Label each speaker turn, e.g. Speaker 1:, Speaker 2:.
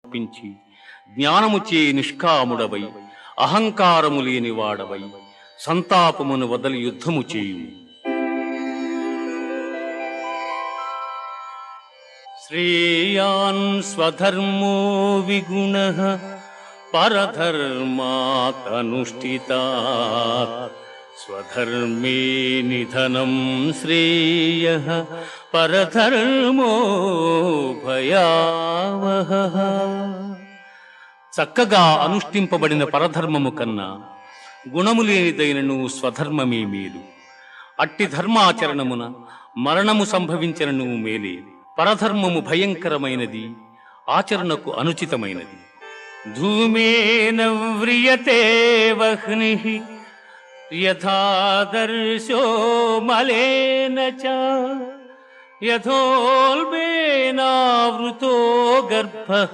Speaker 1: పించి జ్ఞానముచే నిష్కాముడవై అహంకారము లేని వాడవై సంతాపమును వదలి యుద్ధము చేయు. శ్రేయాన్ స్వధర్మో విగుణః పరధర్మాతనుష్ఠితాత్ స్వధర్మే నిధనం శ్రేయః పరధర్మో భయావహః. చక్కగా అనుష్ఠింపబడిన పరధర్మము కన్నా గుణము లేనిదైనను స్వధర్మమే మేలు. అట్టి ధర్మాచరణమున మరణము సంభవించనను మేలే. పరధర్మము భయంకరమైనది, ఆచరణకు అనుచితమైనది. ధూమేన వ్రియతే వహ్నిః యథాదర్శో మలేన చ యథోల్బేనావృతో గర్భః